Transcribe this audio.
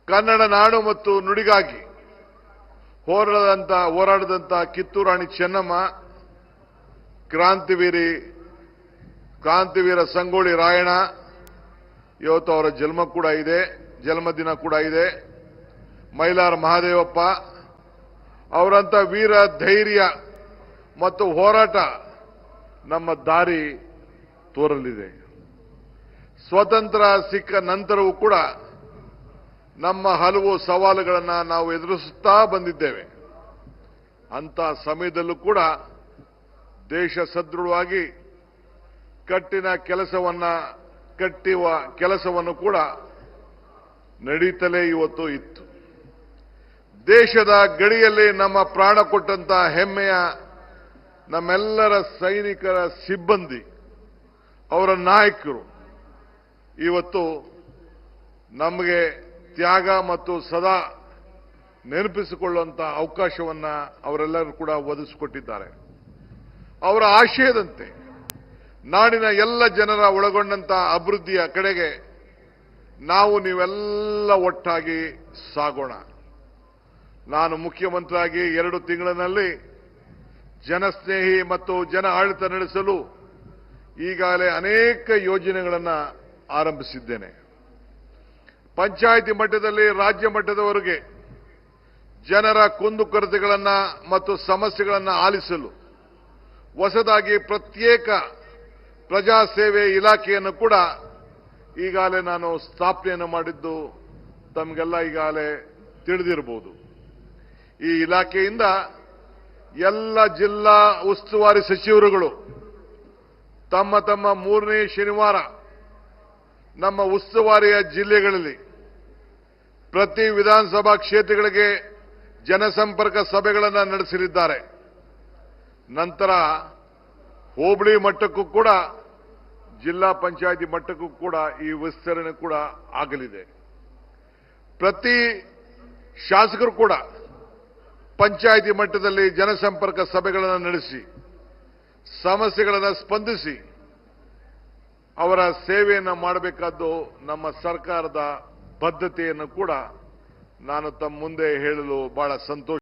ಕನ್ನಡ ನಾಡು ಮತ್ತು ನುಡಿಗಾಗಿ ಹೋರಾಡದಂತ ಕಿತ್ತೂರು ರಾಣಿ ಚೆನ್ನಮ್ಮ, ಕ್ರಾಂತಿವೀರ ಸಂಗೊಳ್ಳಿ ರಾಯಣ್ಣ ಇವತ್ತು ಅವರ ಜನ್ಮದಿನ ಕೂಡ ಇದೆ. ಮೈಲಾರ ಮಹದೇವಪ್ಪ ಅವರಂತ ವೀರ ಧೈರ್ಯ ಮತ್ತು ಹೋರಾಟ ನಮ್ಮ ದಾರಿ ತೋರಲಿದೆ. ಸ್ವತಂತ್ರ ಸಿಕ್ಕ ನಂತರವೂ ಕೂಡ ನಮ್ಮ ಹಲವು ಸವಾಲುಗಳನ್ನು ನಾವು ಎದುರಿಸುತ್ತಾ ಬಂದಿದ್ದೇವೆ. ಅಂತ ಸಮಯದಲ್ಲೂ ಕೂಡ ದೇಶ ಸದೃಢವಾಗಿ ಕಟ್ಟುವ ಕೆಲಸವನ್ನು ಕೂಡ ನಡೀತಲೇ ಇವತ್ತು ಇತ್ತು. ದೇಶದ ಗಡಿಯಲ್ಲಿ ನಮ್ಮ ಪ್ರಾಣ ಕೊಟ್ಟಂತ ಹೆಮ್ಮೆಯ ನಮ್ಮೆಲ್ಲರ ಸೈನಿಕರ ಸಿಬ್ಬಂದಿ, ಅವರ ನಾಯಕರು ಇವತ್ತು ನಮಗೆ ತ್ಯಾಗ ಮತ್ತು ಸದಾ ನೆನಪಿಸಿಕೊಳ್ಳುವಂತ ಅವಕಾಶವನ್ನ ಅವರೆಲ್ಲರೂ ಕೂಡ ಒದಗಿಸಿಕೊಟ್ಟಿದ್ದಾರೆ. ಅವರ ಆಶಯದಂತೆ ನಾಡಿನ ಎಲ್ಲ ಜನರ ಒಳಗೊಂಡಂತ ಅಭಿವೃದ್ಧಿಯ ಕಡೆಗೆ ನೀವೆಲ್ಲ ಒಟ್ಟಾಗಿ ಸಾಗೋಣ. ನಾನು ಮುಖ್ಯಮಂತ್ರಿಯಾಗಿ 2 ತಿಂಗಳಿನಲ್ಲಿ ಜನಸ್ನೇಹಿ ಮತ್ತು ಜನ ಆಡಳಿತ ನಡೆಸಲು ಈಗಾಗಲೇ ಅನೇಕ ಯೋಜನೆಗಳನ್ನು ಆರಂಭಿಸಿದ್ದೇನೆ. ಪಂಚಾಯಿತಿ ಮಟ್ಟದಲ್ಲಿ ರಾಜ್ಯ ಮಟ್ಟದವರೆಗೆ ಜನರ ಕುಂದುಕೊರತೆಗಳನ್ನು ಮತ್ತು ಸಮಸ್ಯೆಗಳನ್ನು ಆಲಿಸಲು ಹೊಸದಾಗಿ ಪ್ರತ್ಯೇಕ ಪ್ರಜಾಸೇವೆ ಇಲಾಖೆಯನ್ನು ಕೂಡ ಈಗಾಗಲೇ ನಾನು ಸ್ಥಾಪನೆಯನ್ನು ಮಾಡಿದ್ದು ತಮಗೆಲ್ಲ ಈಗಾಗಲೇ ತಿಳಿದಿರಬಹುದು. ಈ ಇಲಾಖೆಯಿಂದ ಎಲ್ಲ ಜಿಲ್ಲಾ ಉಸ್ತುವಾರಿ ಸಚಿವರುಗಳು ತಮ್ಮ 3ನೇ ಶನಿವಾರ ನಮ್ಮ ಉಸ್ತುವಾರಿಯ ಜಿಲ್ಲೆಗಳಲ್ಲಿ ಪ್ರತಿ ವಿಧಾನಸಭಾ ಕ್ಷೇತ್ರಗಳಿಗೆ ಜನಸಂಪರ್ಕ ಸಭೆಗಳನ್ನು ನಡೆಸಲಿದ್ದಾರೆ. ನಂತರ ಹೋಬಳಿ ಮಟ್ಟಕ್ಕೂ ಕೂಡ ಜಿಲ್ಲಾ ಪಂಚಾಯಿತಿ ಮಟ್ಟಕ್ಕೂ ಕೂಡ ಈ ವಿಸ್ತರಣೆ ಕೂಡ ಆಗಲಿದೆ. ಪ್ರತಿ ಶಾಸಕರು ಕೂಡ ಪಂಚಾಯಿತಿ ಮಟ್ಟದಲ್ಲಿ ಜನಸಂಪರ್ಕ ಸಭೆಗಳನ್ನು ನಡೆಸಿ ಸಮಸ್ಯೆಗಳನ್ನು ಸ್ಪಂದಿಸಿ ಅವರ ಸೇವೆಯನ್ನು ಮಾಡಬೇಕಾದ್ದು ನಮ್ಮ ಸರ್ಕಾರದ ಬದ್ಧತೆಯನ್ನು ಕೂಡ ನಾನು ತಮ್ಮ ಮುಂದೆ ಹೇಳಲು ಬಹಳ ಸಂತೋಷ.